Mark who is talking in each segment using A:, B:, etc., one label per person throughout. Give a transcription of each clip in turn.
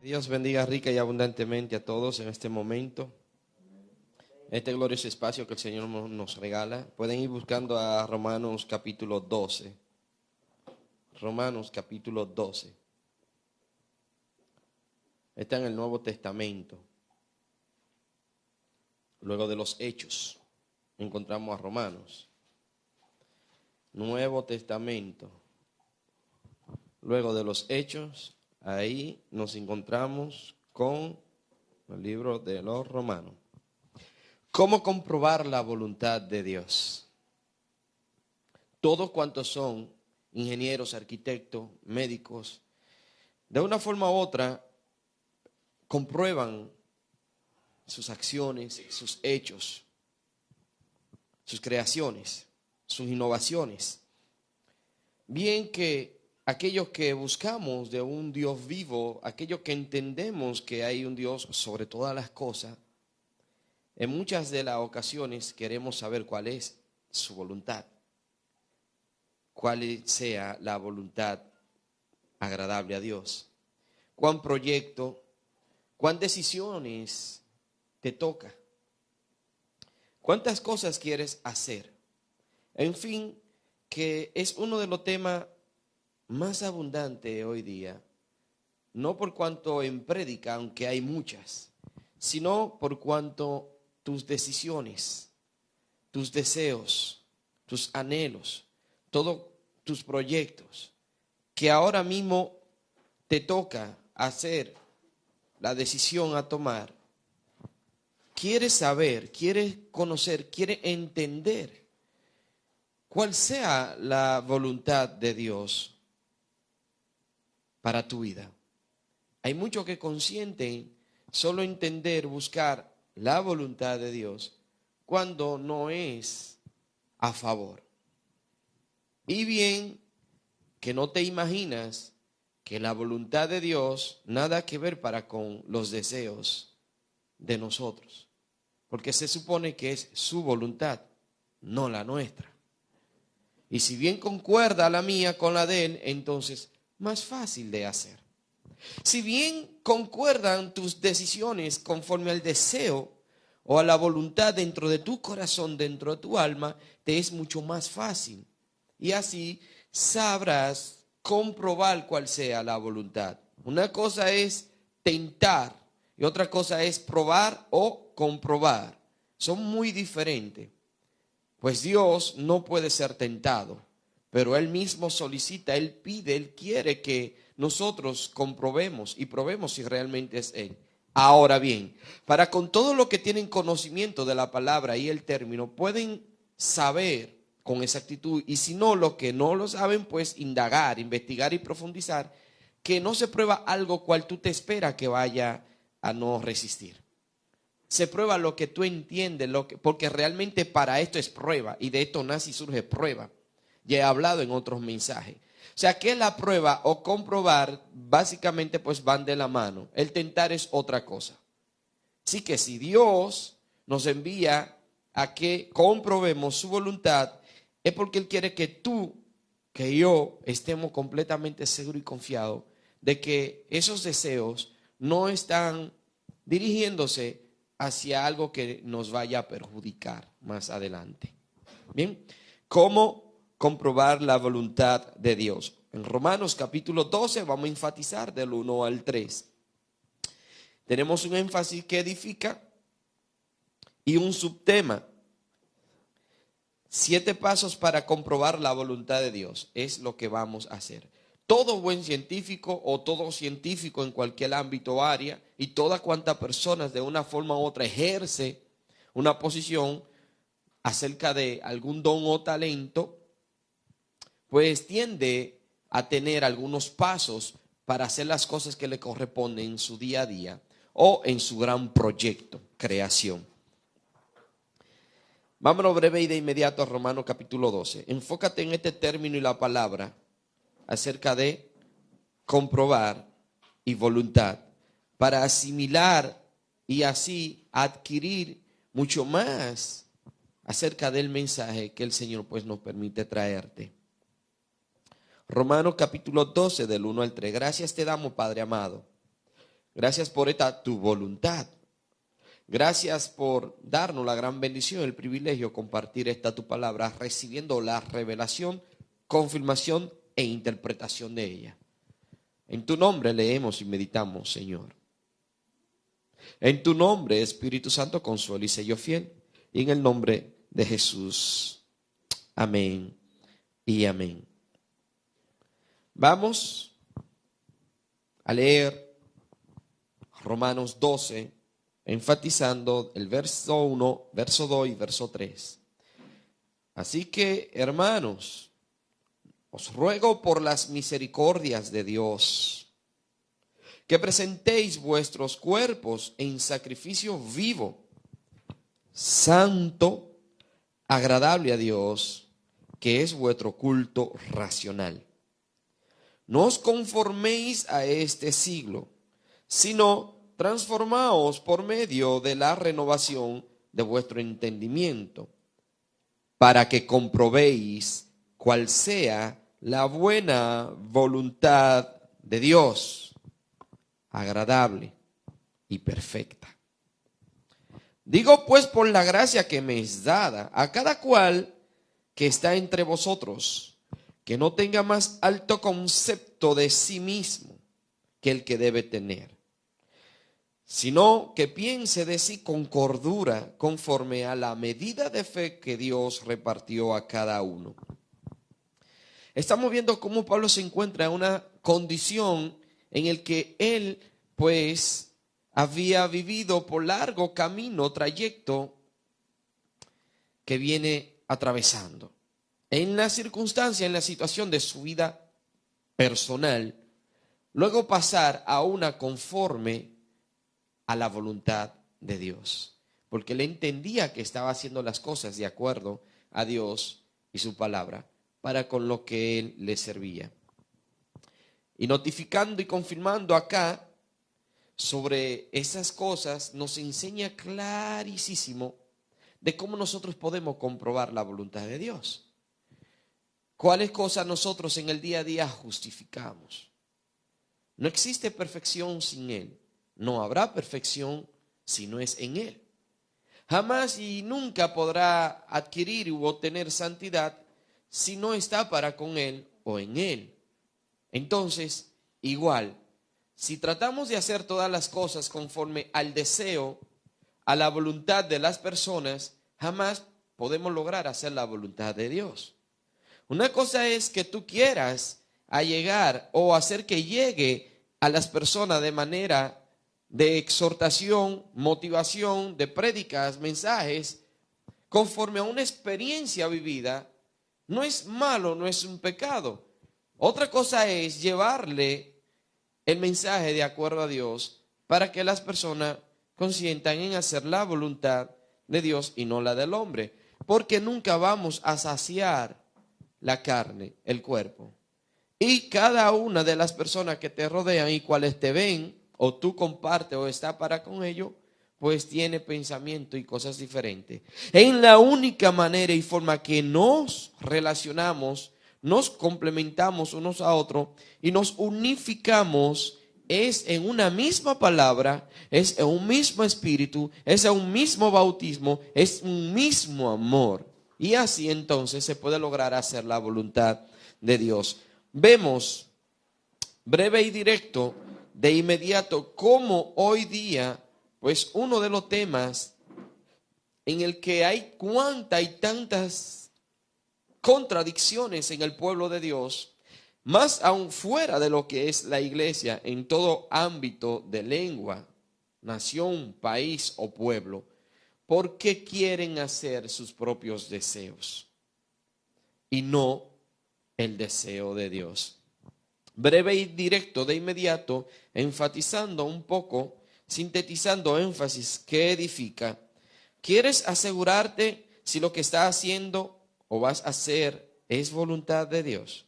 A: Dios bendiga rica y abundantemente a todos en este momento, este glorioso espacio que el Señor nos regala. Pueden ir buscando a Romanos capítulo 12. Romanos capítulo 12. Está en el Nuevo Testamento. Luego de los Hechos, encontramos a Romanos. Nuevo Testamento. Luego de los Hechos, ahí nos encontramos con el libro de los Romanos. ¿Cómo comprobar la voluntad de Dios? Todos cuantos son ingenieros, arquitectos, médicos, de una forma u otra, comprueban sus acciones, sus hechos, sus creaciones, sus innovaciones. Bien que aquellos que buscamos de un Dios vivo, aquellos que entendemos que hay un Dios sobre todas las cosas, en muchas de las ocasiones queremos saber cuál es su voluntad, cuál sea la voluntad agradable a Dios, cuán proyecto, cuán decisiones te toca, cuántas cosas quieres hacer. En fin, que es uno de los temas más abundantes hoy día, no por cuanto en prédica, aunque hay muchas, sino por cuanto tus decisiones, tus deseos, tus anhelos, todos tus proyectos, que ahora mismo te toca hacer la decisión a tomar, quieres saber, quieres conocer, quieres entender cuál sea la voluntad de Dios para tu vida. Hay muchos que consienten solo entender, buscar la voluntad de Dios cuando no es a favor. Y bien que no te imaginas que la voluntad de Dios nada que ver para con los deseos de nosotros, porque se supone que es su voluntad, no la nuestra. Y si bien concuerda la mía con la de él, entonces más fácil de hacer. Si bien concuerdan tus decisiones conforme al deseo o a la voluntad dentro de tu corazón, dentro de tu alma, te es mucho más fácil. Y así sabrás comprobar cuál sea la voluntad. Una cosa es tentar y otra cosa es probar o comprobar. Son muy diferentes. Pues Dios no puede ser tentado, pero Él mismo solicita, Él pide, Él quiere que nosotros comprobemos y probemos si realmente es Él. Ahora bien, para con todo lo que tienen conocimiento de la palabra y el término, pueden saber con exactitud, y si no, lo que no lo saben, pues indagar, investigar y profundizar, que no se prueba algo cual tú te esperas que vaya a no resistir. Se prueba lo que tú entiendes, porque realmente para esto es prueba, y de esto nace y surge prueba. Ya he hablado en otros mensajes. O sea que la prueba o comprobar básicamente pues van de la mano. El tentar es otra cosa. Así que si Dios nos envía a que comprobemos su voluntad, es porque Él quiere que tú, que yo estemos completamente seguros y confiados de que esos deseos no están dirigiéndose hacia algo que nos vaya a perjudicar más adelante. Bien, ¿cómo comprobar la voluntad de Dios? En Romanos capítulo 12 vamos a enfatizar del 1 al 3. Tenemos un énfasis que edifica y un subtema. 7 pasos para comprobar la voluntad de Dios es lo que vamos a hacer. Todo buen científico o todo científico en cualquier ámbito o área y toda cuanta personas de una forma u otra ejerce una posición acerca de algún don o talento, pues tiende a tener algunos pasos para hacer las cosas que le corresponden en su día a día o en su gran proyecto, creación. Vámonos breve y de inmediato a Romanos capítulo 12. Enfócate en este término y la palabra acerca de comprobar y voluntad para asimilar y así adquirir mucho más acerca del mensaje que el Señor pues nos permite traerte. Romanos capítulo 12 del 1 al 3. Gracias te damos, Padre amado. Gracias por esta tu voluntad. Gracias por darnos la gran bendición, el privilegio de compartir esta tu palabra, recibiendo la revelación, confirmación e interpretación de ella. En tu nombre leemos y meditamos, Señor. En tu nombre, Espíritu Santo, consuelo y sello fiel. Y en el nombre de Jesús. Amén y amén. Vamos a leer Romanos 12, enfatizando el verso 1, verso 2 y verso 3. Así que, hermanos, os ruego por las misericordias de Dios, que presentéis vuestros cuerpos en sacrificio vivo, santo, agradable a Dios, que es vuestro culto racional. No os conforméis a este siglo, sino transformaos por medio de la renovación de vuestro entendimiento, para que comprobéis cuál sea la buena voluntad de Dios, agradable y perfecta. Digo pues por la gracia que me es dada a cada cual que está entre vosotros, que no tenga más alto concepto de sí mismo que el que debe tener, sino que piense de sí con cordura, conforme a la medida de fe que Dios repartió a cada uno. Estamos viendo cómo Pablo se encuentra en una condición en el que él, pues, había vivido por largo camino, trayecto que viene atravesando. En la circunstancia, en la situación de su vida personal, luego pasar a una conforme a la voluntad de Dios, porque él entendía que estaba haciendo las cosas de acuerdo a Dios y su palabra para con lo que él le servía. Y notificando y confirmando acá sobre esas cosas, nos enseña clarísimo de cómo nosotros podemos comprobar la voluntad de Dios. ¿Cuáles cosas nosotros en el día a día justificamos? No existe perfección sin Él. No habrá perfección si no es en Él. Jamás y nunca podrá adquirir u obtener santidad si no está para con Él o en Él. Entonces, igual, si tratamos de hacer todas las cosas conforme al deseo, a la voluntad de las personas, jamás podemos lograr hacer la voluntad de Dios. Una cosa es que tú quieras llegar o hacer que llegue a las personas de manera de exhortación, motivación, de prédicas, mensajes, conforme a una experiencia vivida. No es malo, no es un pecado. Otra cosa es llevarle el mensaje de acuerdo a Dios para que las personas consientan en hacer la voluntad de Dios y no la del hombre. Porque nunca vamos a saciar la carne, el cuerpo. Y cada una de las personas que te rodean y cuales te ven, o tú compartes o estás para con ellos, pues tiene pensamiento y cosas diferentes. En la única manera y forma que nos relacionamos, nos complementamos unos a otros y nos unificamos es en una misma palabra, es en un mismo espíritu, es en un mismo bautismo, es un mismo amor. Y así entonces se puede lograr hacer la voluntad de Dios. Vemos breve y directo de inmediato cómo hoy día, pues uno de los temas en el que hay tantas contradicciones en el pueblo de Dios, más aún fuera de lo que es la iglesia en todo ámbito de lengua, nación, país o pueblo, ¿por qué quieren hacer sus propios deseos y no el deseo de Dios? Breve y directo de inmediato, enfatizando un poco, sintetizando énfasis que edifica. ¿Quieres asegurarte si lo que estás haciendo o vas a hacer es voluntad de Dios?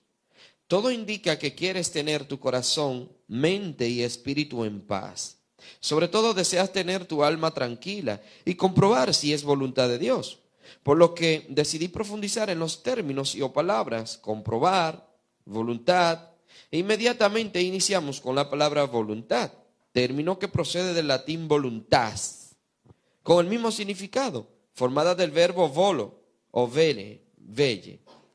A: Todo indica que quieres tener tu corazón, mente y espíritu en paz. Sobre todo deseas tener tu alma tranquila y comprobar si es voluntad de Dios. Por lo que decidí profundizar en los términos y o palabras, comprobar, voluntad. E inmediatamente iniciamos con la palabra voluntad. término que procede del latín voluntas, con el mismo significado, formada del verbo volo o velle,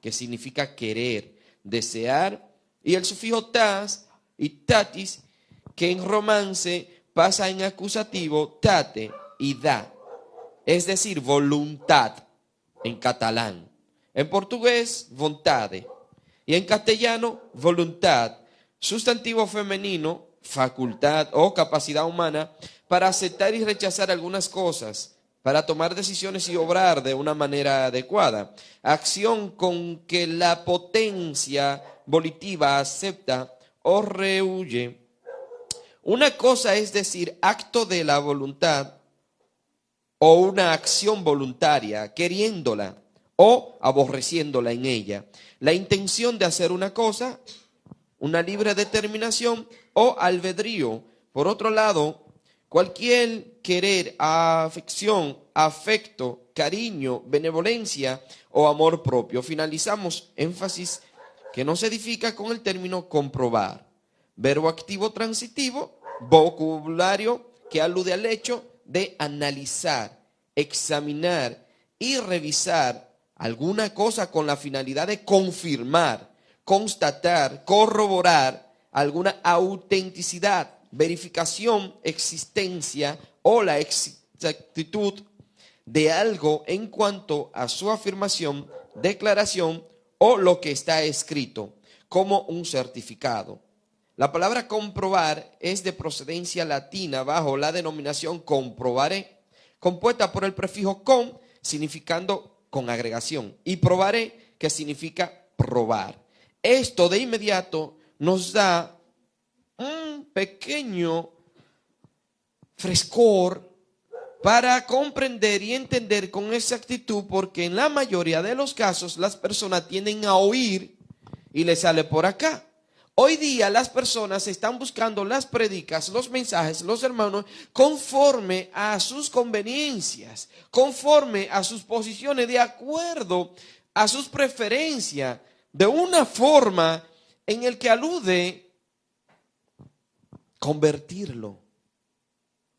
A: que significa querer, desear, y el sufijo tas y tatis, que en romance pasa en acusativo tate y da, es decir, voluntad en catalán. En portugués, vontade. Y en castellano, voluntad, sustantivo femenino, facultad o capacidad humana para aceptar y rechazar algunas cosas, para tomar decisiones y obrar de una manera adecuada. Acción con que la potencia volitiva acepta o rehuye. Una cosa es decir, acto de la voluntad o una acción voluntaria, queriéndola o aborreciéndola en ella. La intención de hacer una cosa, una libre determinación o albedrío. Por otro lado, cualquier querer, afección, afecto, cariño, benevolencia o amor propio. Finalizamos énfasis que no se edifica con el término comprobar. Verbo activo transitivo, vocabulario que alude al hecho de analizar, examinar y revisar alguna cosa con la finalidad de confirmar, constatar, corroborar alguna autenticidad, verificación, existencia o la exactitud de algo en cuanto a su afirmación, declaración o lo que está escrito, como un certificado. La palabra comprobar es de procedencia latina bajo la denominación comprobaré, compuesta por el prefijo con, significando con agregación, y probaré, que significa probar. Esto de inmediato nos da un pequeño frescor para comprender y entender con exactitud, porque en la mayoría de los casos las personas tienden a oír y les sale por acá. Hoy día las personas están buscando las prédicas, los mensajes, los sermones conforme a sus conveniencias, conforme a sus posiciones, de acuerdo a sus preferencias, de una forma en el que alude convertirlo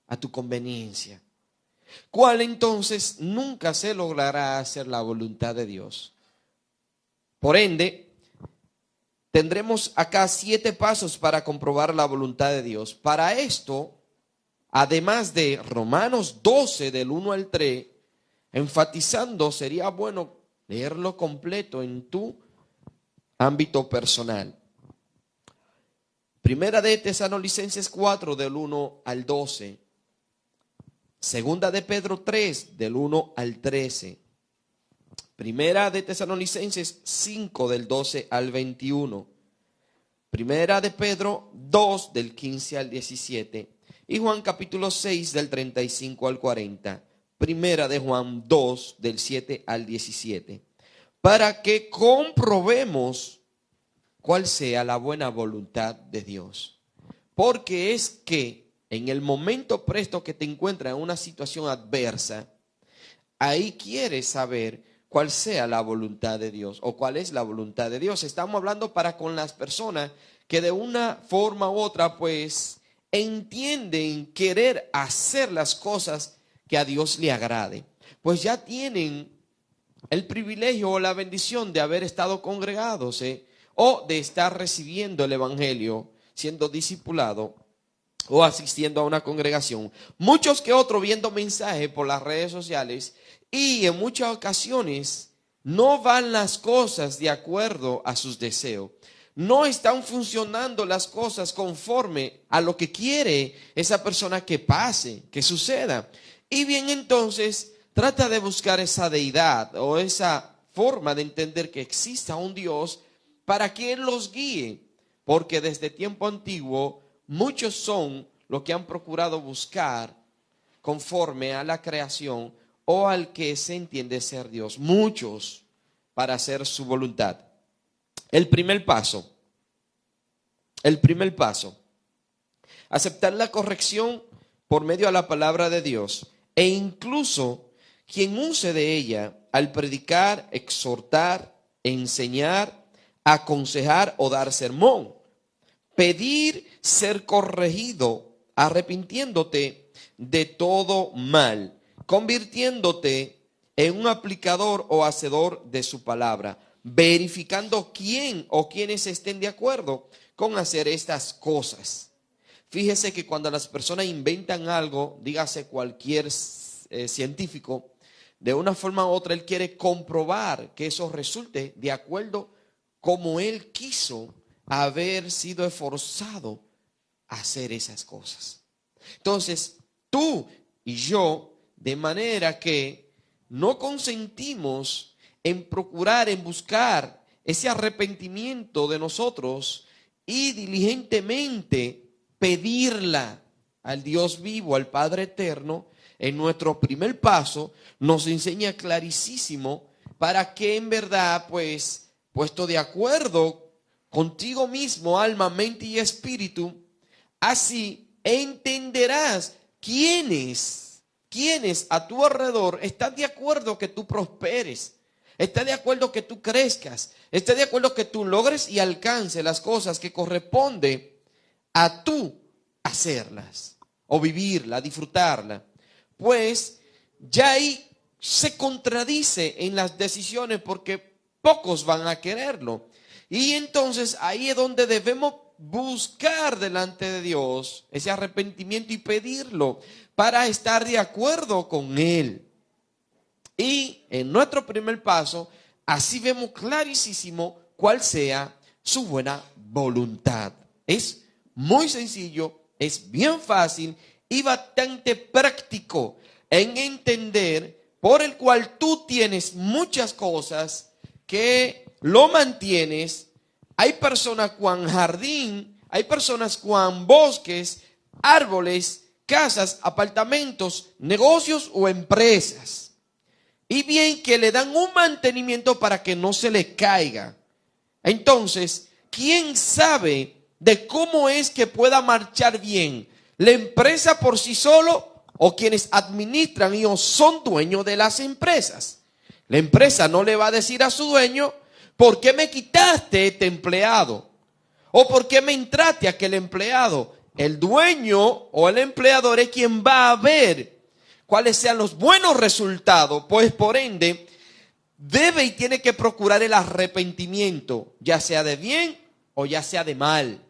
A: a tu conveniencia, cual entonces nunca se logrará hacer la voluntad de Dios. Por ende, tendremos acá 7 pasos para comprobar la voluntad de Dios. Para esto, además de Romanos 12 del 1 al 3, enfatizando, sería bueno leerlo completo en tu ámbito personal. Primera de Tesalonicenses 4 del 1 al 12. Segunda de Pedro 3 del 1 al 13. Primera de Tesalonicenses 5 del 12 al 21. Primera de Pedro 2 del 15 al 17. Y Juan capítulo 6 del 35 al 40. Primera de Juan 2 del 7 al 17. Para que comprobemos cuál sea la buena voluntad de Dios. Porque es que en el momento presto que te encuentras en una situación adversa, ahí quieres saber cuál sea la voluntad de Dios o cuál es la voluntad de Dios. Estamos hablando para con las personas que de una forma u otra pues entienden querer hacer las cosas que a Dios le agrade. Pues ya tienen el privilegio o la bendición de haber estado congregados o de estar recibiendo el evangelio, siendo discipulado o asistiendo a una congregación. Muchos que otros viendo mensajes por las redes sociales, y en muchas ocasiones no van las cosas de acuerdo a sus deseos. No están funcionando las cosas conforme a lo que quiere esa persona que pase, que suceda. Y bien, entonces trata de buscar esa deidad o esa forma de entender que exista un Dios para que Él los guíe. Porque desde tiempo antiguo muchos son los que han procurado buscar conforme a la creación o al que se entiende ser Dios. Muchos para hacer su voluntad. El primer paso, aceptar la corrección por medio de la palabra de Dios, e incluso quien use de ella al predicar, exhortar, enseñar, aconsejar o dar sermón. Pedir ser corregido arrepintiéndote de todo mal, convirtiéndote en un aplicador o hacedor de su palabra, verificando quién o quienes estén de acuerdo con hacer estas cosas. Fíjese que cuando las personas inventan algo, dígase cualquier científico, de una forma u otra él quiere comprobar que eso resulte de acuerdo como él quiso haber sido esforzado a hacer esas cosas. Entonces, tú y yo, de manera que no consentimos en procurar, en buscar ese arrepentimiento de nosotros y diligentemente pedirla al Dios vivo, al Padre eterno, en nuestro primer paso nos enseña clarísimo para que en verdad, pues, puesto de acuerdo contigo mismo, alma, mente y espíritu, así entenderás quiénes a tu alrededor están de acuerdo que tú prosperes, está de acuerdo que tú crezcas, está de acuerdo que tú logres y alcances las cosas que corresponde a tú hacerlas o vivirla, disfrutarla. Pues ya ahí se contradice en las decisiones porque pocos van a quererlo. Y entonces ahí es donde debemos buscar delante de Dios ese arrepentimiento y pedirlo para estar de acuerdo con Él. Y en nuestro primer paso, así vemos clarísimo cuál sea su buena voluntad. Es muy sencillo, es bien fácil y bastante práctico en entender, por el cual tú tienes muchas cosas que lo mantienes. Hay personas con jardín, hay personas con bosques, árboles, casas, apartamentos, negocios o empresas. Y bien que le dan un mantenimiento para que no se le caiga. Entonces, ¿quién sabe de cómo es que pueda marchar bien la empresa por sí solo o quienes administran y o son dueños de las empresas? La empresa no le va a decir a su dueño: ¿por qué me quitaste este empleado? ¿O por qué me entraste a aquel empleado? El dueño o el empleador es quien va a ver cuáles sean los buenos resultados, pues por ende debe y tiene que procurar el arrepentimiento, ya sea de bien o ya sea de mal,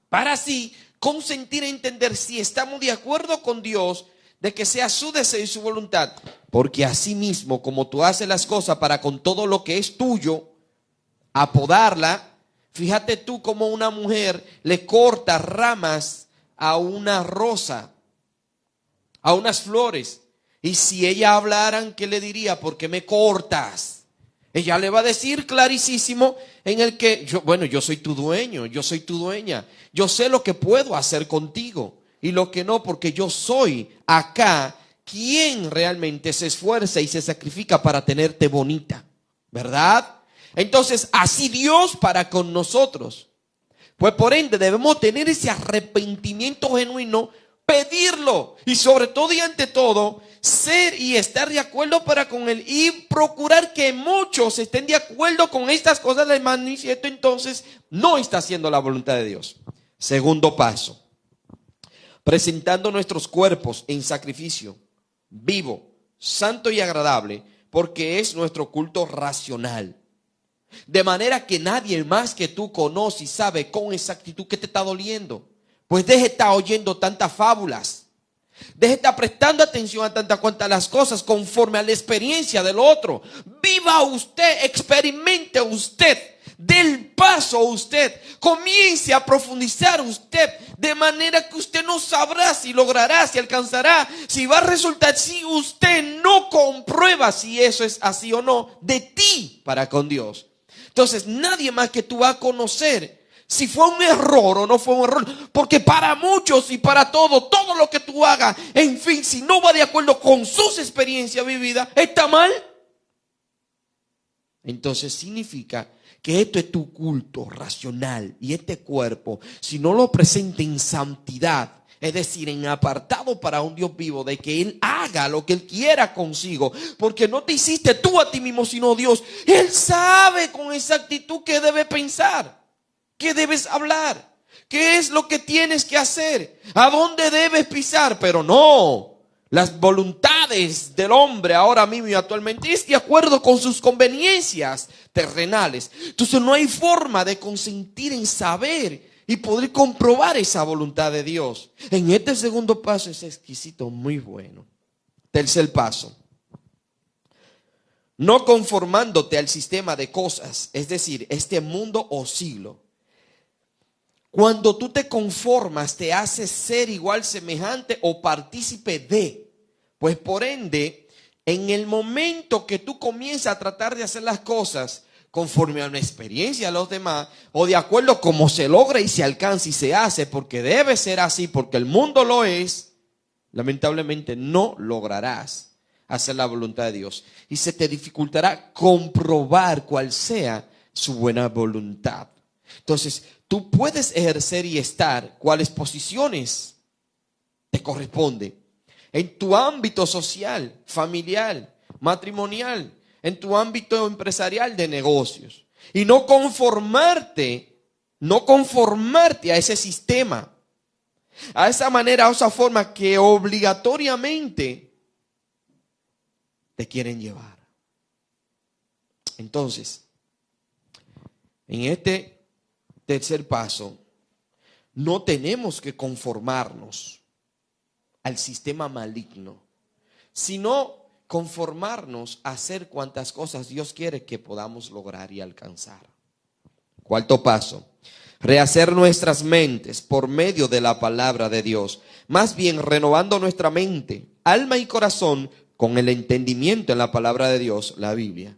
A: para así consentir e entender si estamos de acuerdo con Dios de que sea su deseo y su voluntad. Porque así mismo, como tú haces las cosas para con todo lo que es tuyo, apodarla, fíjate tú como una mujer le corta ramas a una rosa, a unas flores. Y si ella hablaran, ¿qué le diría? ¿Por qué me cortas? Ella le va a decir clarísimo en el que, yo soy tu dueño, yo soy tu dueña. Yo sé lo que puedo hacer contigo y lo que no, porque yo soy acá quien realmente se esfuerza y se sacrifica para tenerte bonita, ¿verdad? Entonces, así Dios para con nosotros. Pues por ende debemos tener ese arrepentimiento genuino, pedirlo y sobre todo y ante todo ser y estar de acuerdo para con Él y procurar que muchos estén de acuerdo con estas cosas del manifiesto. Entonces no está haciendo la voluntad de Dios. Segundo paso: presentando nuestros cuerpos en sacrificio vivo, santo y agradable, porque es nuestro culto racional. De manera que nadie más que tú conoce y sabe con exactitud qué te está doliendo. Pues deje de estar oyendo tantas fábulas. Deje de estar prestando atención a tantas cuantas las cosas conforme a la experiencia del otro. Viva usted, experimente usted, dé el paso usted, comience a profundizar usted, de manera que usted no sabrá si logrará, si alcanzará, si va a resultar, si usted no comprueba si eso es así o no, de ti para con Dios. Entonces nadie más que tú va a conocer si fue un error o no fue un error, porque para muchos y para todo lo que tú hagas, en fin, si no va de acuerdo con sus experiencias vividas, está mal. Entonces significa que esto es tu culto racional y este cuerpo, si no lo presenta en santidad, es decir, en apartado para un Dios vivo, de que Él haga lo que Él quiera consigo, porque no te hiciste tú a ti mismo, sino Dios. Él sabe con exactitud qué debe pensar, qué debes hablar, ¿Qué es lo que tienes que hacer? ¿A dónde debes pisar? Pero no, las voluntades del hombre ahora mismo y actualmente es de acuerdo con sus conveniencias terrenales. Entonces no hay forma de consentir en saber y poder comprobar esa voluntad de Dios. En este segundo paso es exquisito, muy bueno. Tercer paso. No conformándote al sistema de cosas, es decir, este mundo o siglo. Cuando tú te conformas, te haces ser igual, semejante o partícipe de. Pues por ende, en el momento que tú comienzas a tratar de hacer las cosas conforme a una experiencia de los demás, o de acuerdo a cómo se logra y se alcanza y se hace, porque debe ser así, porque el mundo lo es, lamentablemente no lograrás hacer la voluntad de Dios. Y se te dificultará comprobar cuál sea su buena voluntad. Entonces, tú puedes ejercer y estar cuáles posiciones te corresponde en tu ámbito social, familiar, matrimonial, en tu ámbito empresarial de negocios. Y no conformarte a ese sistema, a esa manera, a esa forma que obligatoriamente te quieren llevar. Entonces, en este tercer paso, no tenemos que conformarnos al sistema maligno, sino conformarnos a hacer cuantas cosas Dios quiere que podamos lograr y alcanzar. Cuarto paso, rehacer nuestras mentes por medio de la palabra de Dios. Más bien renovando nuestra mente, alma y corazón con el entendimiento en la palabra de Dios, la Biblia.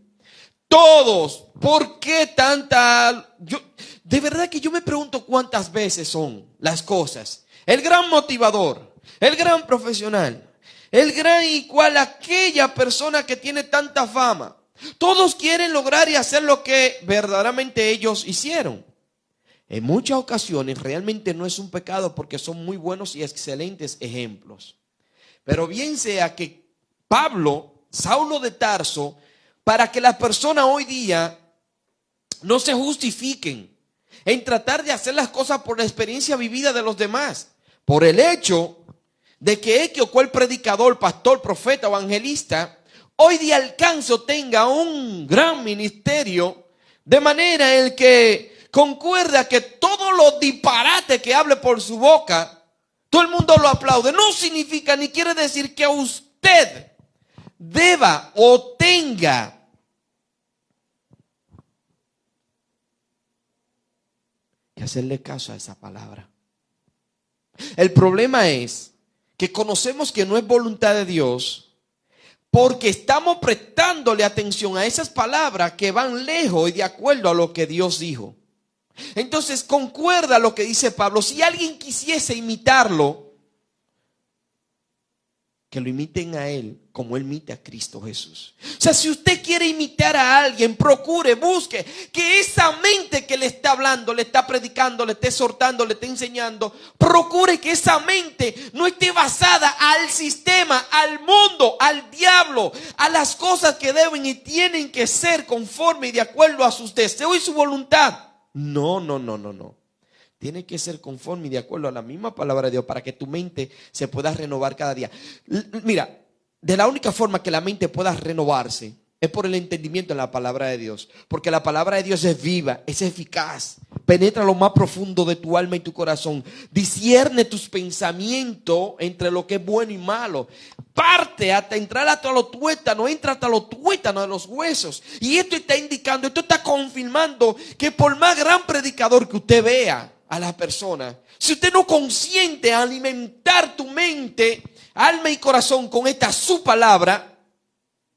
A: Todos, ¿por qué tanta? De verdad que yo me pregunto cuántas veces son las cosas. El gran motivador, el gran profesional, el gran igual aquella persona que tiene tanta fama. Todos quieren lograr y hacer lo que verdaderamente ellos hicieron. En muchas ocasiones realmente no es un pecado porque son muy buenos y excelentes ejemplos. Pero bien sea que Pablo, Saulo de Tarso, para que las personas hoy día no se justifiquen en tratar de hacer las cosas por la experiencia vivida de los demás, por el hecho de que X o cual predicador, pastor, profeta, evangelista, hoy día alcance o tenga un gran ministerio, de manera en que concuerda que todos los disparates que hable por su boca, todo el mundo lo aplaude. No significa ni quiere decir que usted deba o tenga que hacerle caso a esa palabra. El problema es que conocemos que no es voluntad de Dios porque estamos prestándole atención a esas palabras que van lejos y de acuerdo a lo que Dios dijo. Entonces concuerda lo que dice Pablo. Si alguien quisiese imitarlo, que lo imiten a él como él imita a Cristo Jesús. O sea, si usted quiere imitar a alguien, procure, busque que esa mente que le está hablando, le está predicando, le está exhortando, le está enseñando, procure que esa mente no esté basada al sistema, al mundo, al diablo, a las cosas que deben y tienen que ser conforme y de acuerdo a sus deseos y su voluntad. No. Tiene que ser conforme y de acuerdo a la misma palabra de Dios para que tu mente se pueda renovar cada día. Mira, de la única forma que la mente pueda renovarse es por el entendimiento en la palabra de Dios. Porque la palabra de Dios es viva, es eficaz, penetra lo más profundo de tu alma y tu corazón. Discierne tus pensamientos entre lo que es bueno y malo. Parte hasta entrar hasta los tuétanos, entra hasta los tuétanos de los huesos. Y esto está indicando, esto está confirmando que por más gran predicador que usted vea a la persona, si usted no consiente a alimentar tu mente, alma y corazón con esta su palabra,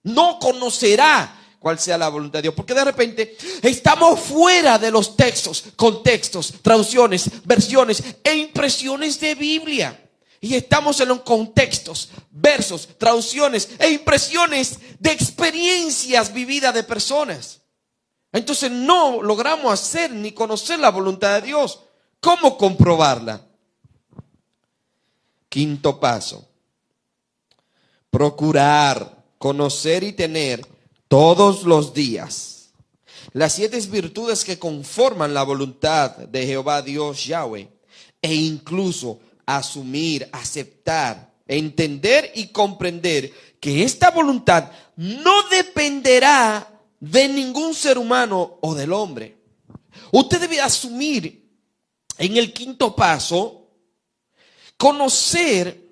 A: no conocerá cuál sea la voluntad de Dios. Porque de repente estamos fuera de los textos, contextos, traducciones, versiones e impresiones de Biblia. Y estamos en los contextos, versos, traducciones e impresiones de experiencias vividas de personas. Entonces no logramos hacer ni conocer la voluntad de Dios. ¿Cómo comprobarla? Quinto paso. Procurar conocer y tener todos los días las 7 virtudes que conforman la voluntad de Jehová Dios Yahweh, e incluso asumir, aceptar, entender y comprender que esta voluntad no dependerá de ningún ser humano o del hombre. Usted debe asumir en el quinto paso, conocer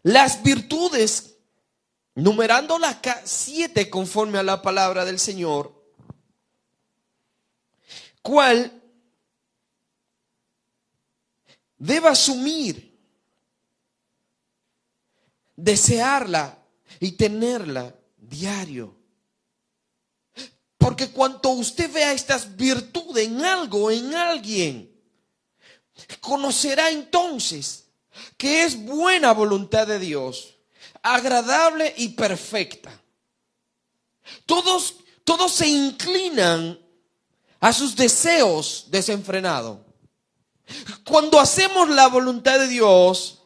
A: las virtudes, numerándolas 7 conforme a la palabra del Señor, cual debe asumir, desearla y tenerla diario. Porque cuando usted vea estas virtudes en algo, en alguien, conocerá entonces que es buena voluntad de Dios, agradable y perfecta. Todos se inclinan a sus deseos desenfrenados. Cuando hacemos la voluntad de Dios,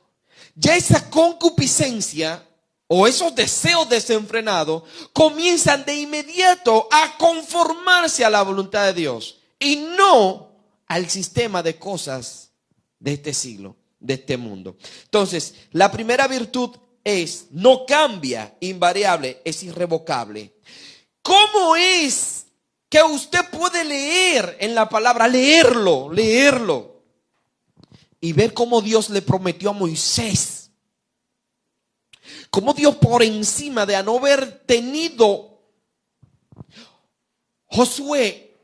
A: ya esa concupiscencia o esos deseos desenfrenados comienzan de inmediato a conformarse a la voluntad de Dios y no al sistema de cosas de este siglo, de este mundo. Entonces, la primera virtud es, no cambia, invariable, es irrevocable. ¿Cómo es que usted puede leer en la palabra, leerlo y ver cómo Dios le prometió a Moisés? Cómo Dios, por encima de no haber tenido Josué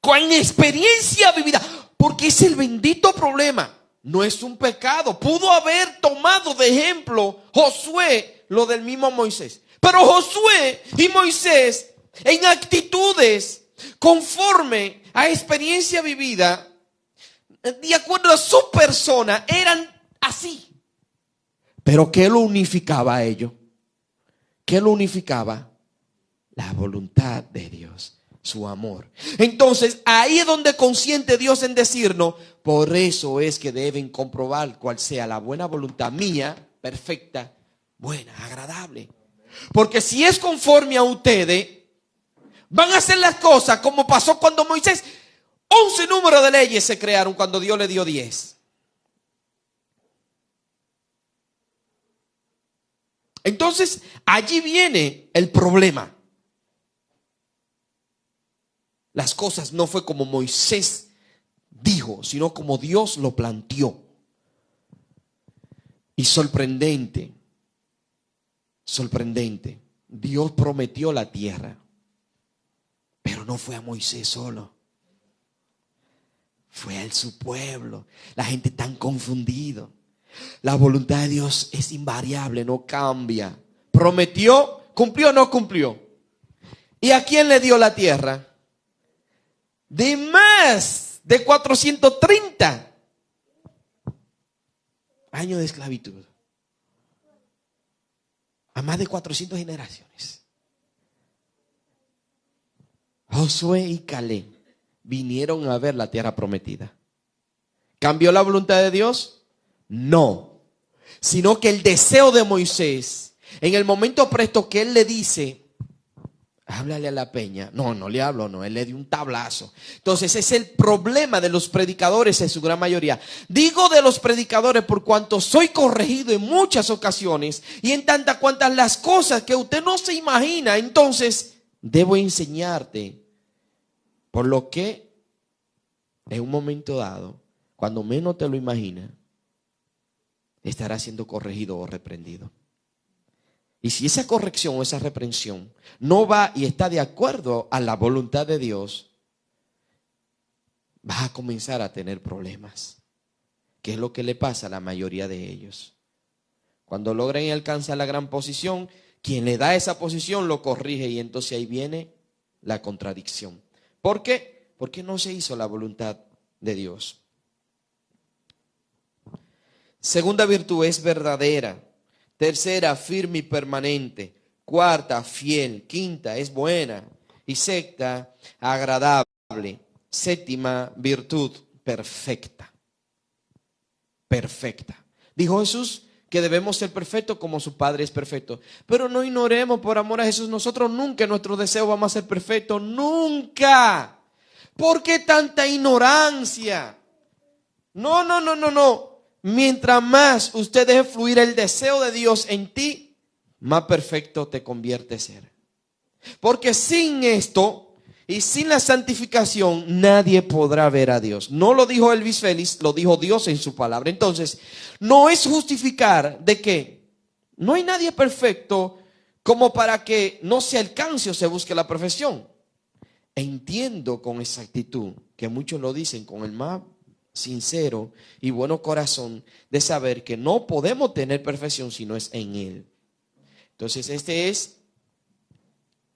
A: con experiencia vivida, porque es el bendito problema, no es un pecado. Pudo haber tomado de ejemplo Josué lo del mismo Moisés, pero Josué y Moisés en actitudes conforme a experiencia vivida, de acuerdo a su persona, eran así. Pero ¿qué lo unificaba a ellos? ¿Qué lo unificaba? La voluntad de Dios, su amor. Entonces, ahí es donde consiente Dios en decirnos, por eso es que deben comprobar cuál sea la buena voluntad mía, perfecta, buena, agradable. Porque si es conforme a ustedes, van a hacer las cosas como pasó cuando Moisés, 11 números de leyes se crearon cuando Dios le dio 10. Entonces, allí viene el problema. Las cosas no fue como Moisés dijo, sino como Dios lo planteó. Y sorprendente, Dios prometió la tierra, pero no fue a Moisés solo. Fue a su pueblo. La gente tan confundida. La voluntad de Dios es invariable, no cambia. Prometió, cumplió o no cumplió. ¿Y a quién le dio la tierra? De más de 430 años de esclavitud. A más de 400 generaciones. Josué y Caleb vinieron a ver la tierra prometida. ¿Cambió la voluntad de Dios? No, sino que el deseo de Moisés, en el momento presto que él le dice, háblale a la peña. No le hablo, no, él le dio un tablazo. Entonces es el problema de los predicadores en su gran mayoría. Digo de los predicadores por cuanto soy corregido en muchas ocasiones y en tantas cuantas las cosas que usted no se imagina. Entonces debo enseñarte por lo que en un momento dado, cuando menos te lo imaginas, estará siendo corregido o reprendido. Y si esa corrección o esa reprensión no va y está de acuerdo a la voluntad de Dios, vas a comenzar a tener problemas. ¿Qué es lo que le pasa a la mayoría de ellos? Cuando logran y alcanzan la gran posición, quien le da esa posición lo corrige y entonces ahí viene la contradicción. ¿Por qué? Porque no se hizo la voluntad de Dios. Segunda virtud, es verdadera. Tercera, firme y permanente. Cuarta, fiel. Quinta, es buena. Y sexta, agradable. Séptima virtud, perfecta. Perfecta. Dijo Jesús que debemos ser perfectos como su Padre es perfecto. Pero no ignoremos, por amor a Jesús, nosotros nunca en nuestro deseo vamos a ser perfectos. Nunca. ¿Por qué tanta ignorancia? No, no, no, no, no. Mientras más usted deje fluir el deseo de Dios en ti, más perfecto te convierte ser. Porque sin esto y sin la santificación, nadie podrá ver a Dios. No lo dijo Elvis Félix, lo dijo Dios en su palabra. Entonces, no es justificar de que no hay nadie perfecto como para que no se alcance o se busque la perfección. Entiendo con exactitud que muchos lo dicen con el más sincero y bueno corazón de saber que no podemos tener perfección si no es en Él. Entonces, este es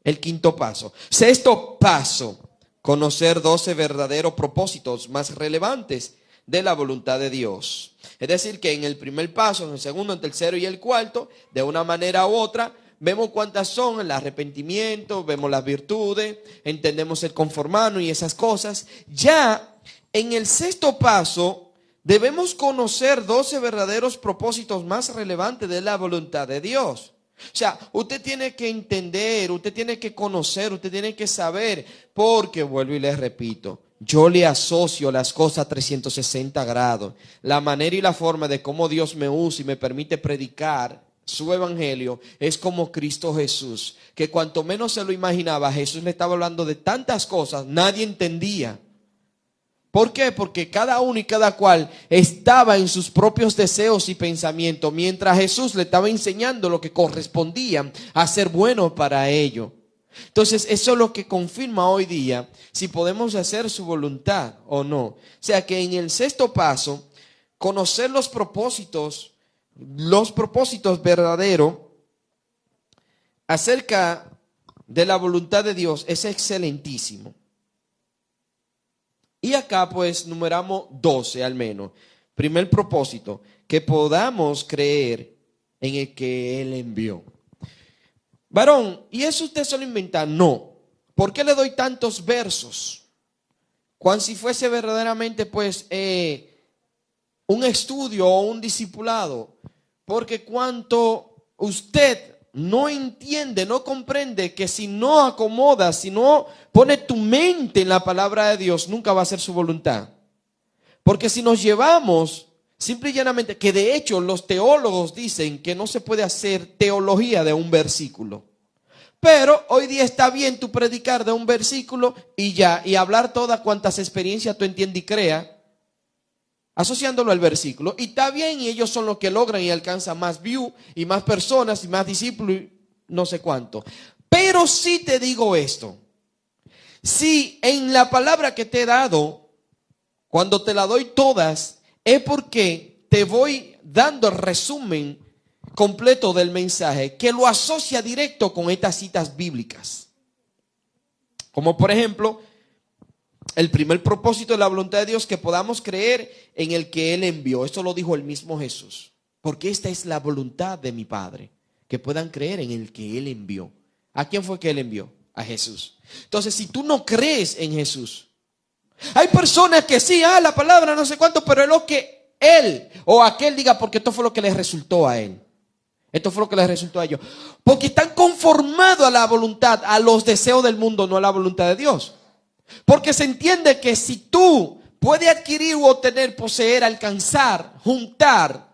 A: el quinto paso. Sexto paso, conocer 12 verdaderos propósitos más relevantes de la voluntad de Dios. Es decir, que en el primer paso, en el segundo, en el tercero y el cuarto, de una manera u otra, vemos cuántas son el arrepentimiento, vemos las virtudes, entendemos el conformarnos y esas cosas. Ya en el sexto paso, debemos conocer 12 verdaderos propósitos más relevantes de la voluntad de Dios. O sea, usted tiene que entender, usted tiene que conocer, usted tiene que saber, porque vuelvo y les repito, yo le asocio las cosas a 360 grados, la manera y la forma de cómo Dios me usa y me permite predicar su evangelio es como Cristo Jesús, que cuanto menos se lo imaginaba, Jesús le estaba hablando de tantas cosas, nadie entendía. ¿Por qué? Porque cada uno y cada cual estaba en sus propios deseos y pensamientos, mientras Jesús le estaba enseñando lo que correspondía a ser bueno para ello. Entonces, eso es lo que confirma hoy día si podemos hacer su voluntad o no. O sea que en el sexto paso, conocer los propósitos verdaderos acerca de la voluntad de Dios es excelentísimo. Y acá pues numeramos 12 al menos. Primer propósito, que podamos creer en el que Él envió. Varón, ¿y eso usted solo inventa? No. ¿Por qué le doy tantos versos? Cuando si fuese verdaderamente pues un estudio o un discipulado. Porque cuanto usted no entiende, no comprende que si no acomoda, si no pone tu mente en la palabra de Dios, nunca va a ser su voluntad. Porque si nos llevamos simple y llanamente, que de hecho los teólogos dicen que no se puede hacer teología de un versículo. Pero hoy día está bien tú predicar de un versículo y ya, y hablar todas cuantas experiencias tú entiendes y creas, asociándolo al versículo, y está bien, y ellos son los que logran y alcanzan más view y más personas y más discípulos y no sé cuánto. Pero sí te digo esto, si en la palabra que te he dado, cuando te la doy todas, es porque te voy dando el resumen completo del mensaje que lo asocia directo con estas citas bíblicas. Como por ejemplo, el primer propósito de la voluntad de Dios, que podamos creer en el que Él envió. Esto lo dijo el mismo Jesús. Porque esta es la voluntad de mi Padre, que puedan creer en el que Él envió. ¿A quién fue que Él envió? A Jesús. Entonces, si tú no crees en Jesús, hay personas que sí, la palabra no sé cuánto, pero es lo que Él o aquel diga, porque esto fue lo que les resultó a Él. Esto fue lo que les resultó a ellos. Porque están conformados a la voluntad, a los deseos del mundo, no a la voluntad de Dios. Porque se entiende que si tú puedes adquirir u obtener, poseer, alcanzar, juntar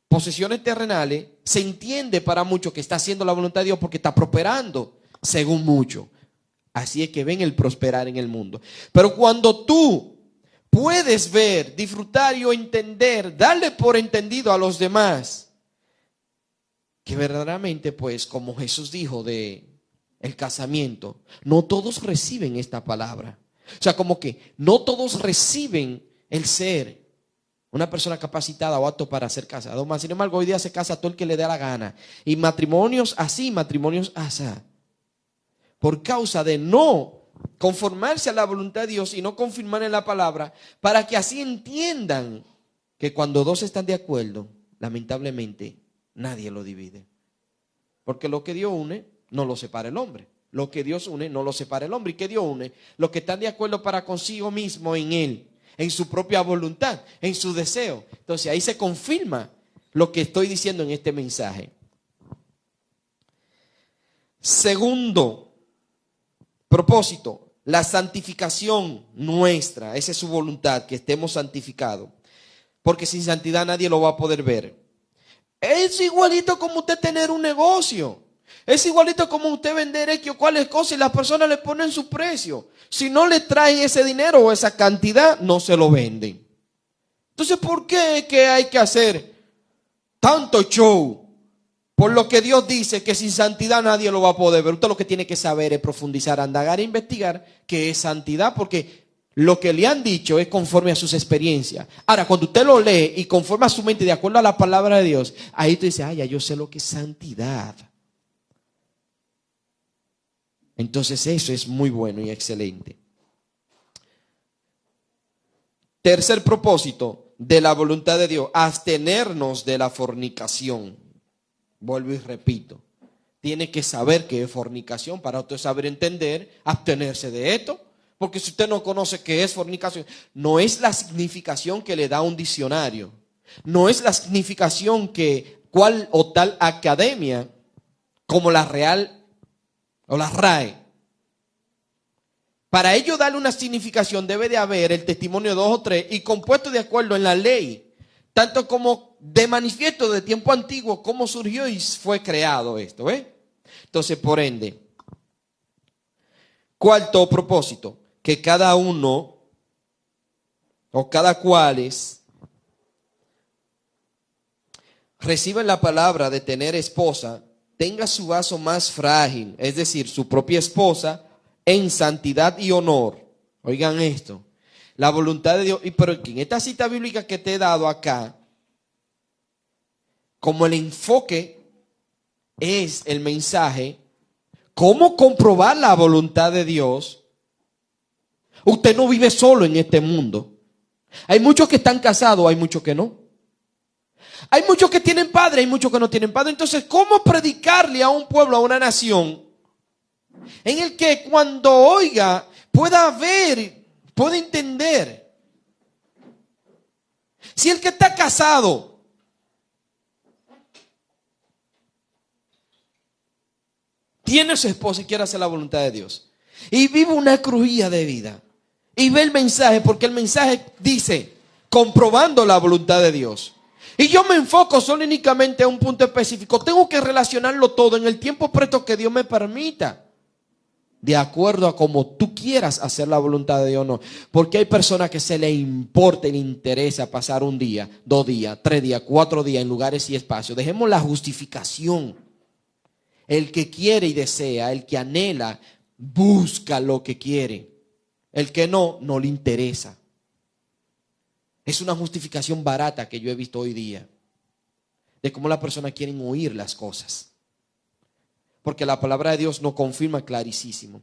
A: posesiones terrenales, se entiende para muchos que está haciendo la voluntad de Dios porque está prosperando, según muchos. Así es que ven el prosperar en el mundo. Pero cuando tú puedes ver, disfrutar y entender, darle por entendido a los demás, que verdaderamente pues como Jesús dijo de el casamiento, no todos reciben esta palabra. O sea, como que no todos reciben el ser una persona capacitada o apto para ser casado. Más sin embargo, hoy día se casa todo el que le dé la gana. Y matrimonios así, matrimonios así. Por causa de no conformarse a la voluntad de Dios y no confirmar en la palabra, para que así entiendan que cuando dos están de acuerdo, lamentablemente nadie lo divide. Porque lo que Dios une, no lo separa el hombre. Lo que Dios une, no lo separa el hombre. ¿Y qué Dios une? Los que están de acuerdo para consigo mismo en Él, en su propia voluntad, en su deseo. Entonces ahí se confirma lo que estoy diciendo en este mensaje. Segundo propósito, la santificación nuestra. Esa es su voluntad, que estemos santificados. porque sin santidad nadie lo va a poder ver. Es igualito como usted tener un negocio. Es igualito como usted vender X o cuáles cosas y las personas le ponen su precio. Si no le traen ese dinero o esa cantidad, no se lo venden. Entonces, ¿por qué es que hay que hacer tanto show por lo que Dios dice que sin santidad nadie lo va a poder ver? Usted lo que tiene que saber es profundizar, indagar e investigar qué es santidad, porque lo que le han dicho es conforme a sus experiencias. Ahora, cuando usted lo lee y conforme a su mente, de acuerdo a la palabra de Dios, ahí tú dices, ya yo sé lo que es santidad. Entonces eso es muy bueno y excelente. Tercer propósito de la voluntad de Dios, abstenernos de la fornicación. Vuelvo y repito, tiene que saber qué es fornicación para usted saber entender, abstenerse de esto. Porque si usted no conoce qué es fornicación, no es la significación que le da un diccionario, no es la significación que cual o tal academia como la Real o la RAE. Para ello darle una significación debe de haber el testimonio de 2 o 3 y compuesto de acuerdo en la ley, tanto como de manifiesto de tiempo antiguo, cómo surgió y fue creado esto, Entonces, por ende, cuarto propósito, que cada uno o cada cuales reciben la palabra de tener esposa, tenga su vaso más frágil, es decir, su propia esposa, en santidad y honor. Oigan esto, la voluntad de Dios. Pero en esta cita bíblica que te he dado acá, como el enfoque es el mensaje, ¿cómo comprobar la voluntad de Dios? Usted no vive solo en este mundo. Hay muchos que están casados, hay muchos que no. Hay muchos que tienen padre, hay muchos que no tienen padre. Entonces, ¿cómo predicarle a un pueblo, a una nación, en el que cuando oiga pueda ver, pueda entender? Si el que está casado tiene su esposa y quiere hacer la voluntad de Dios y vive una crujía de vida y ve el mensaje, porque el mensaje dice comprobando la voluntad de Dios, y yo me enfoco solo únicamente a un punto específico, tengo que relacionarlo todo en el tiempo presto que Dios me permita, de acuerdo a como tú quieras hacer la voluntad de Dios, no. Porque hay personas que se le importa y le interesa pasar un día, 2 días, 3 días, 4 días en lugares y espacios. Dejemos la justificación. El que quiere y desea, el que anhela, busca lo que quiere. El que no, no le interesa. Es una justificación barata que yo he visto hoy día, de cómo las personas quieren oír las cosas. Porque la palabra de Dios nos confirma clarísimo.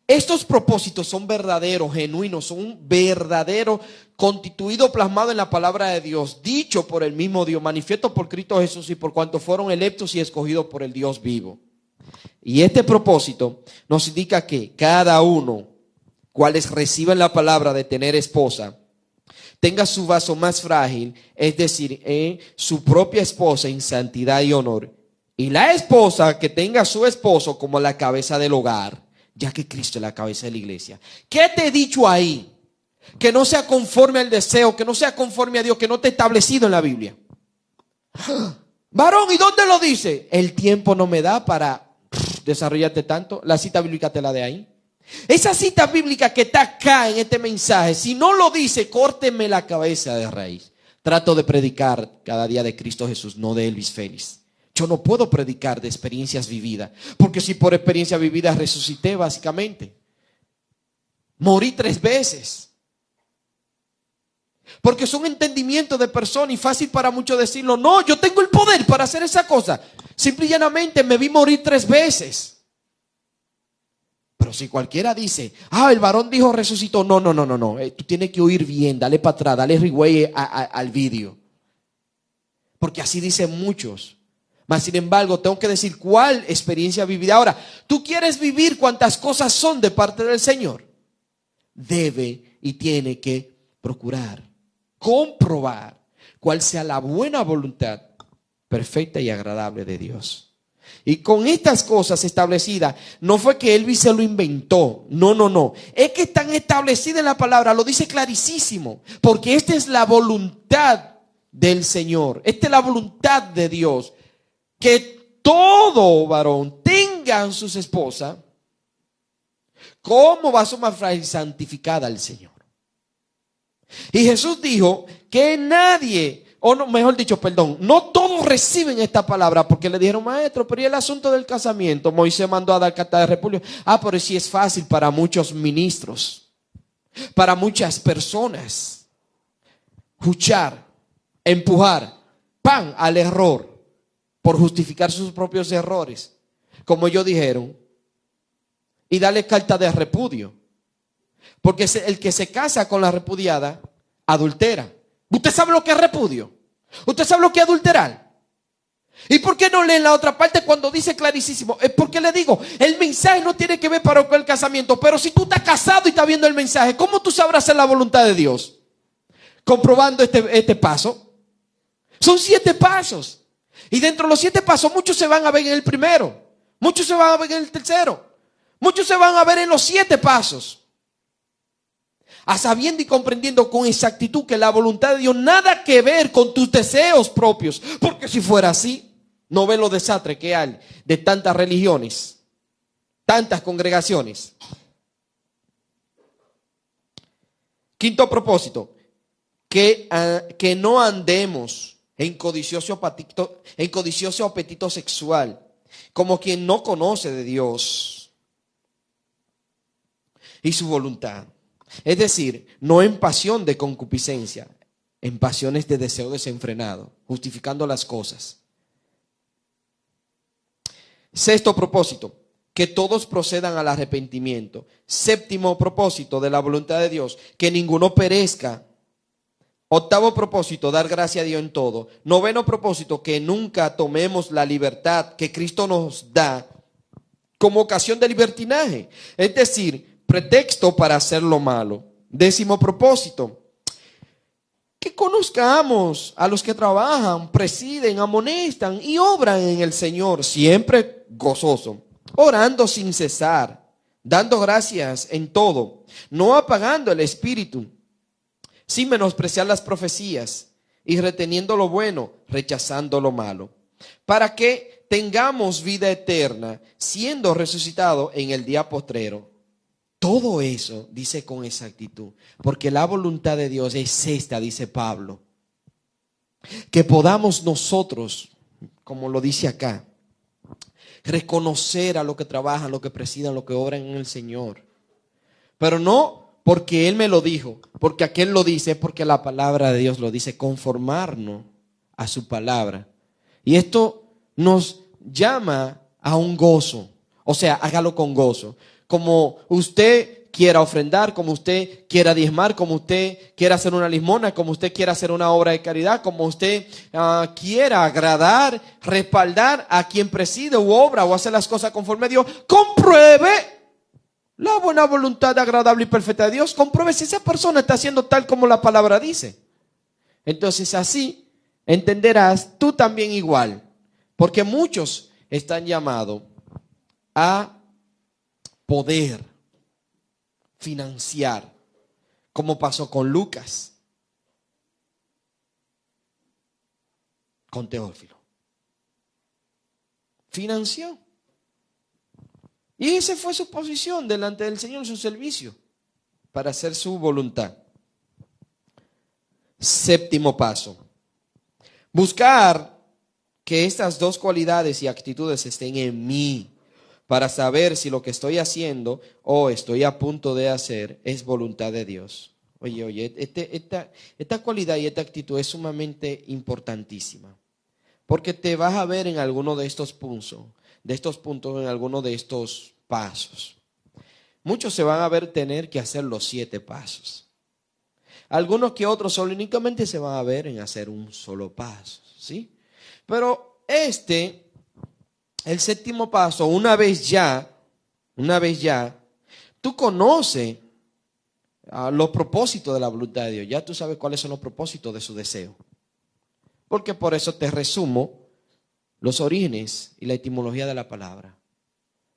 A: Estos propósitos son verdaderos, genuinos, son un verdadero constituido, plasmado en la palabra de Dios, dicho por el mismo Dios, manifiesto por Cristo Jesús y por cuanto fueron electos y escogidos por el Dios vivo. Y este propósito nos indica que cada uno, cuales reciben la palabra de tener esposa, tenga su vaso más frágil, es decir, su propia esposa en santidad y honor. Y la esposa que tenga a su esposo como la cabeza del hogar, ya que Cristo es la cabeza de la iglesia. ¿Qué te he dicho ahí? Que no sea conforme al deseo, que no sea conforme a Dios, que no esté establecido en la Biblia. Varón, ¿y dónde lo dice? El tiempo no me da para desarrollarte tanto. La cita bíblica te la de ahí. Esa cita bíblica que está acá en este mensaje, si no lo dice, córteme la cabeza de raíz. Trato de predicar cada día de Cristo Jesús, no de Elvis Félix. Yo no puedo predicar de experiencias vividas, porque si por experiencia vivida resucité, básicamente morí 3 veces. Porque son entendimientos de persona y fácil para muchos decirlo. No, yo tengo el poder para hacer esa cosa. Simple y llanamente me vi morir 3 veces. Pero si cualquiera dice, el varón dijo resucitó. No. Tú tienes que oír bien, dale para atrás, dale rewind al vídeo. Porque así dicen muchos. Mas sin embargo, tengo que decir cuál experiencia vivida. Ahora, ¿tú quieres vivir cuantas cosas son de parte del Señor? Debe y tiene que procurar, comprobar cuál sea la buena voluntad perfecta y agradable de Dios. Y con estas cosas establecidas, no fue que Elvis se lo inventó, no. Es que están establecidas en la palabra, lo dice clarísimo. Porque esta es la voluntad del Señor. Esta es la voluntad de Dios. Que todo varón tenga sus esposas como vaso más frágil, santificada al Señor. Y Jesús dijo que nadie, o no, mejor dicho, perdón, no todos reciben esta palabra porque le dijeron, maestro, pero ¿y el asunto del casamiento? Moisés mandó a dar carta de repulsión. Pero sí es fácil para muchos ministros, para muchas personas, escuchar, empujar, pan al error por justificar sus propios errores, como ellos dijeron, y darle carta de repudio. Porque el que se casa con la repudiada, adultera. ¿Usted sabe lo que es repudio? ¿Usted sabe lo que es adulterar? ¿Y por qué no leen la otra parte cuando dice clarísimo? Es porque le digo, el mensaje no tiene que ver para el casamiento. Pero si tú estás casado y estás viendo el mensaje, ¿cómo tú sabrás hacer la voluntad de Dios? Comprobando este paso. Son 7 pasos. Y dentro de los 7 pasos, muchos se van a ver en el primero. Muchos se van a ver en el tercero. Muchos se van a ver en los 7 pasos. A sabiendo y comprendiendo con exactitud que la voluntad de Dios nada que ver con tus deseos propios. Porque si fuera así, no ve los desastres que hay de tantas religiones, tantas congregaciones. Quinto propósito, que no andemos en codicioso apetito sexual, como quien no conoce de Dios y su voluntad. Es decir, no en pasión de concupiscencia, en pasiones de deseo desenfrenado, justificando las cosas. Sexto propósito, que todos procedan al arrepentimiento. Séptimo propósito de la voluntad de Dios, que ninguno perezca. Octavo propósito, dar gracia a Dios en todo. Noveno propósito, que nunca tomemos la libertad que Cristo nos da como ocasión de libertinaje. Es decir, pretexto para hacer lo malo. Décimo propósito, que conozcamos a los que trabajan, presiden, amonestan y obran en el Señor, siempre gozoso, orando sin cesar, dando gracias en todo, no apagando el espíritu, sin menospreciar las profecías y reteniendo lo bueno, rechazando lo malo, para que tengamos vida eterna, siendo resucitado en el día postrero. Todo eso dice con exactitud, porque la voluntad de Dios es esta, dice Pablo, que podamos nosotros, como lo dice acá, reconocer a los que trabajan, los que presidan, los que obran en el Señor, pero no porque Él me lo dijo, porque aquel lo dice, porque la palabra de Dios lo dice, conformarnos a su palabra. Y esto nos llama a un gozo, o sea, hágalo con gozo. Como usted quiera ofrendar, como usted quiera diezmar, como usted quiera hacer una limosna, como usted quiera hacer una obra de caridad, como usted quiera agradar, respaldar a quien preside u obra o hacer las cosas conforme a Dios, compruebe la buena voluntad agradable y perfecta de Dios. Compruebe si esa persona está haciendo tal como la palabra dice. Entonces así entenderás tú también igual, porque muchos están llamados a poder financiar, como pasó con Lucas, con Teófilo. Financió. Y esa fue su posición delante del Señor, su servicio, para hacer su voluntad. Séptimo paso. Buscar que estas 2 cualidades y actitudes estén en mí, para saber si lo que estoy haciendo o estoy a punto de hacer es voluntad de Dios. Oye, esta cualidad y esta actitud es sumamente importantísima, porque te vas a ver en alguno de estos puntos, en alguno de estos pasos. Muchos se van a ver tener que hacer los 7 pasos. Algunos que otros solo únicamente se van a ver en hacer un solo paso, ¿sí? Pero el séptimo paso, una vez ya, tú conoces los propósitos de la voluntad de Dios. Ya tú sabes cuáles son los propósitos de su deseo. Porque por eso te resumo los orígenes y la etimología de la palabra.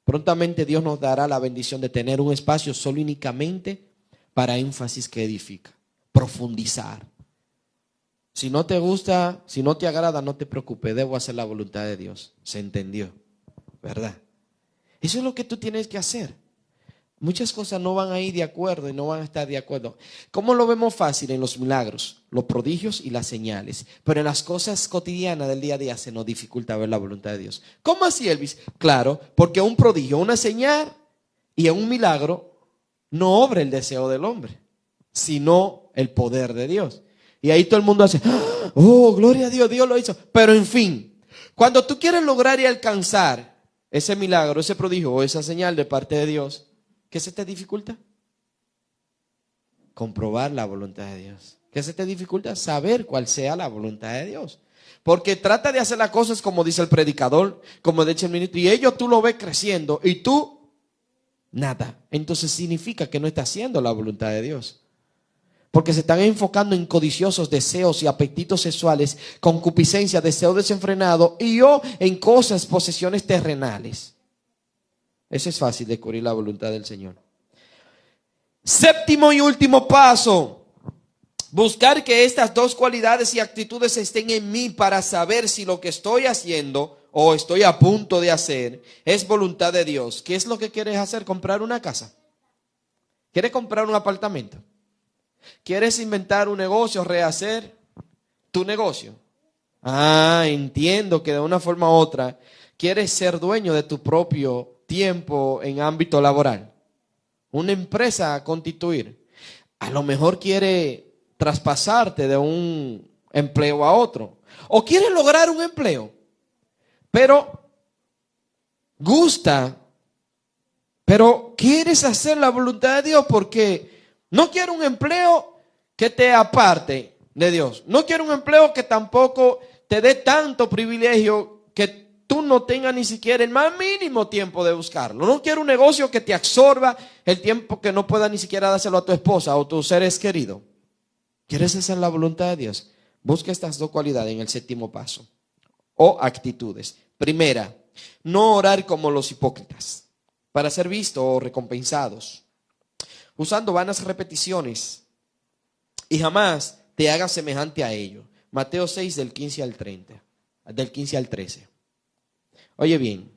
A: Prontamente Dios nos dará la bendición de tener un espacio solo únicamente para énfasis que edifica, profundizar. Si no te gusta, si no te agrada, no te preocupes, debo hacer la voluntad de Dios. Se entendió, ¿verdad? Eso es lo que tú tienes que hacer. Muchas cosas no van a ir de acuerdo y no van a estar de acuerdo. ¿Cómo lo vemos fácil? En los milagros, los prodigios y las señales. Pero en las cosas cotidianas del día a día se nos dificulta ver la voluntad de Dios. ¿Cómo así, Elvis? Claro, porque un prodigio, una señal y un milagro no obra el deseo del hombre, sino el poder de Dios. Y ahí todo el mundo hace, oh, gloria a Dios, Dios lo hizo. Pero en fin, cuando tú quieres lograr y alcanzar ese milagro, ese prodigio o esa señal de parte de Dios, ¿qué se te dificulta? Comprobar la voluntad de Dios. ¿Qué se te dificulta? Saber cuál sea la voluntad de Dios. Porque trata de hacer las cosas como dice el predicador, como dice el ministro, y ellos tú lo ves creciendo y tú nada. Entonces significa que no está haciendo la voluntad de Dios. Porque se están enfocando en codiciosos deseos y apetitos sexuales, concupiscencia, deseo desenfrenado o en cosas, posesiones terrenales. Eso es fácil de descubrir la voluntad del Señor. Séptimo y último paso. Buscar que estas dos cualidades y actitudes estén en mí para saber si lo que estoy haciendo o estoy a punto de hacer es voluntad de Dios. ¿Qué es lo que quieres hacer? ¿Comprar una casa? ¿Quieres comprar un apartamento? ¿Quieres inventar un negocio, rehacer tu negocio? Entiendo que de una forma u otra quieres ser dueño de tu propio tiempo en ámbito laboral. Una empresa a constituir. A lo mejor quiere traspasarte de un empleo a otro. O quiere lograr un empleo, pero gusta, pero quieres hacer la voluntad de Dios porque no quiero un empleo que te aparte de Dios. No quiero un empleo que tampoco te dé tanto privilegio que tú no tengas ni siquiera el más mínimo tiempo de buscarlo. No quiero un negocio que te absorba el tiempo que no pueda ni siquiera dárselo a tu esposa o tus seres queridos. ¿Quieres hacer la voluntad de Dios? Busca estas dos cualidades en el séptimo paso. O actitudes. Primera, no orar como los hipócritas para ser vistos o recompensados, usando vanas repeticiones, y jamás te hagas semejante a ellos. Mateo 6 del 15 al 30, del 15 al 13. Oye bien,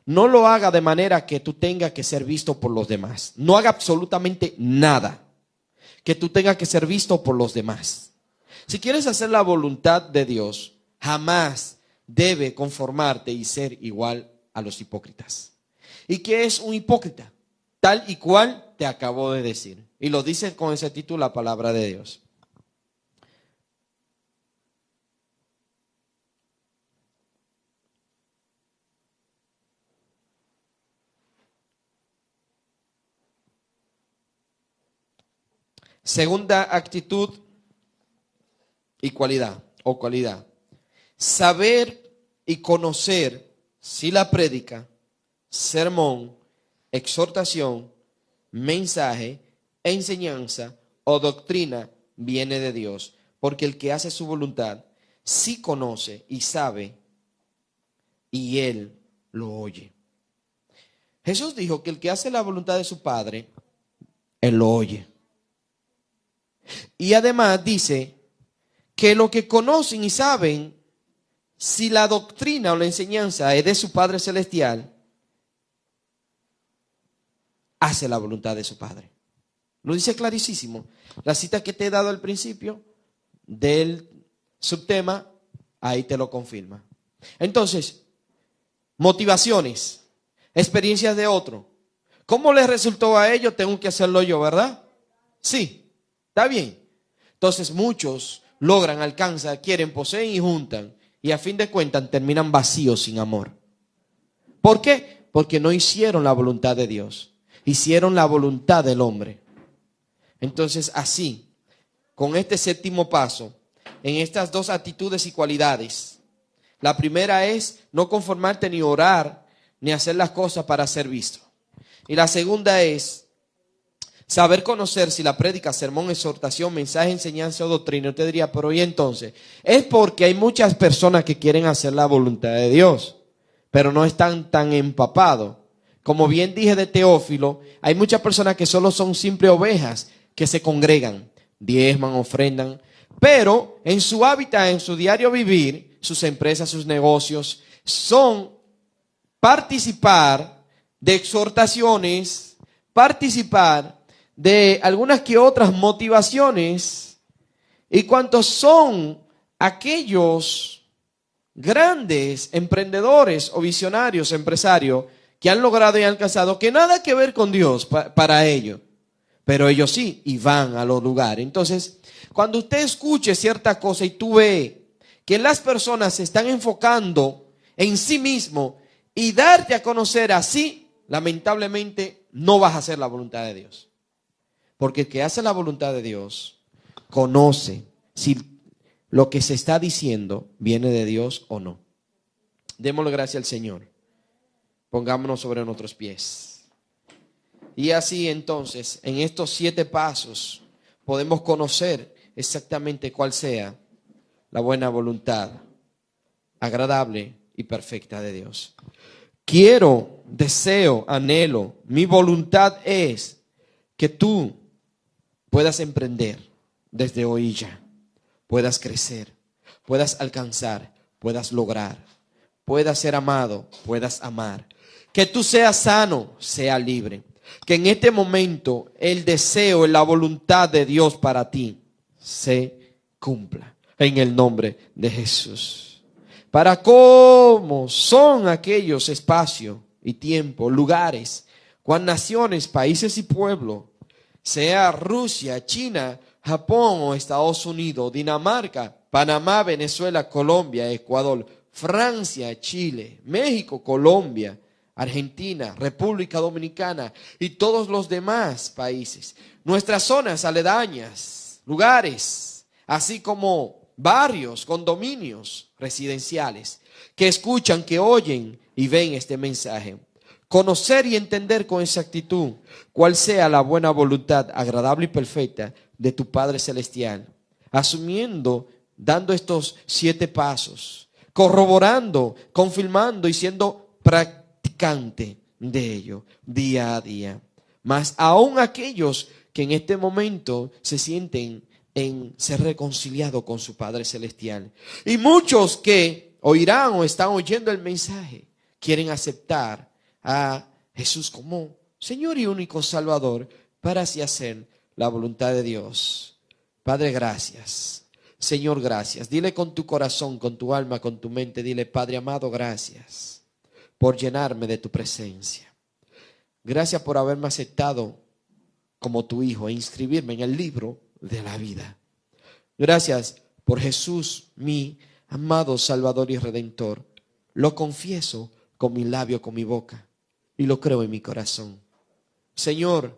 A: no lo haga de manera que tú tengas que ser visto por los demás. No haga absolutamente nada que tú tengas que ser visto por los demás. Si quieres hacer la voluntad de Dios, jamás debe conformarte y ser igual a los hipócritas. ¿Y qué es un hipócrita? Tal y cual te acabo de decir. Y lo dice con ese título la palabra de Dios. Segunda actitud y cualidad o cualidad. Saber y conocer si la prédica, sermón, exhortación, mensaje, enseñanza o doctrina viene de Dios. Porque el que hace su voluntad sí conoce y sabe y él lo oye. Jesús dijo que el que hace la voluntad de su Padre, él lo oye. Y además dice que lo que conocen y saben si la doctrina o la enseñanza es de su Padre Celestial, hace la voluntad de su Padre. Lo dice clarísimo. La cita que te he dado al principio del subtema, ahí te lo confirma. Entonces, motivaciones, experiencias de otro. ¿Cómo les resultó a ellos? Tengo que hacerlo yo, ¿verdad? Sí, está bien. Entonces muchos logran, alcanzan, quieren, poseen y juntan. Y a fin de cuentas terminan vacíos sin amor. ¿Por qué? Porque no hicieron la voluntad de Dios. Hicieron la voluntad del hombre. Entonces así, con este séptimo paso, en estas dos actitudes y cualidades. La primera es no conformarte ni orar, ni hacer las cosas para ser visto. Y la segunda es saber conocer si la prédica, sermón, exhortación, mensaje, enseñanza o doctrina. Yo te diría, pero ¿y entonces? Es porque hay muchas personas que quieren hacer la voluntad de Dios, pero no están tan empapados. Como bien dije de Teófilo, hay muchas personas que solo son simples ovejas que se congregan, diezman, ofrendan, pero en su hábitat, en su diario vivir, sus empresas, sus negocios, son participar de exhortaciones, participar de algunas que otras motivaciones, y cuantos son aquellos grandes emprendedores o visionarios, empresarios, que han logrado y han alcanzado, que nada que ver con Dios para ellos, pero ellos sí, y van a los lugares. Entonces, cuando usted escuche cierta cosa y tú ve que las personas se están enfocando en sí mismo y darte a conocer así, lamentablemente no vas a hacer la voluntad de Dios. Porque el que hace la voluntad de Dios conoce si lo que se está diciendo viene de Dios o no. Démosle gracias al Señor. Pongámonos sobre nuestros pies. Y así entonces, en estos 7 pasos, podemos conocer exactamente cuál sea la buena voluntad, agradable y perfecta de Dios. Quiero, deseo, anhelo, mi voluntad es que tú puedas emprender desde hoy ya, puedas crecer, puedas alcanzar, puedas lograr, puedas ser amado, puedas amar. Que tú seas sano, sea libre. Que en este momento el deseo y la voluntad de Dios para ti se cumpla en el nombre de Jesús. Para cómo son aquellos espacios y tiempos, lugares, cuán naciones, países y pueblos, sea Rusia, China, Japón o Estados Unidos, Dinamarca, Panamá, Venezuela, Colombia, Ecuador, Francia, Chile, México, Colombia, Argentina, República Dominicana y todos los demás países. Nuestras zonas aledañas, lugares, así como barrios, condominios residenciales, que escuchan, que oyen y ven este mensaje. Conocer y entender con exactitud cuál sea la buena voluntad agradable y perfecta de tu Padre Celestial. Asumiendo, dando estos 7 pasos, corroborando, confirmando y siendo practicante de ello día a día. Mas aún aquellos que en este momento se sienten en ser reconciliados con su Padre Celestial. Y muchos que oirán o están oyendo el mensaje quieren aceptar a Jesús como Señor y único Salvador para así hacer la voluntad de Dios. Padre, gracias. Señor, gracias. Dile con tu corazón, con tu alma, con tu mente, dile: Padre amado, gracias por llenarme de tu presencia. Gracias por haberme aceptado como tu hijo e inscribirme en el libro de la vida. Gracias por Jesús, mi amado Salvador y Redentor. Lo confieso con mi labio, con mi boca, y lo creo en mi corazón. Señor,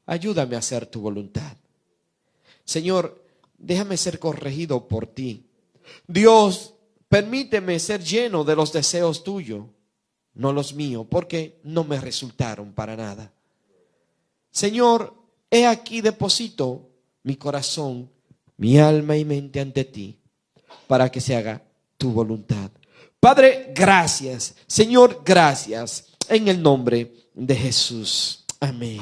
A: ayúdame a hacer tu voluntad. Señor, déjame ser corregido por ti. Dios, permíteme ser lleno de los deseos tuyos, no los míos, porque no me resultaron para nada. Señor, he aquí deposito mi corazón, mi alma y mente ante ti, para que se haga tu voluntad. Padre, gracias. Señor, gracias. En el nombre de Jesús. Amén.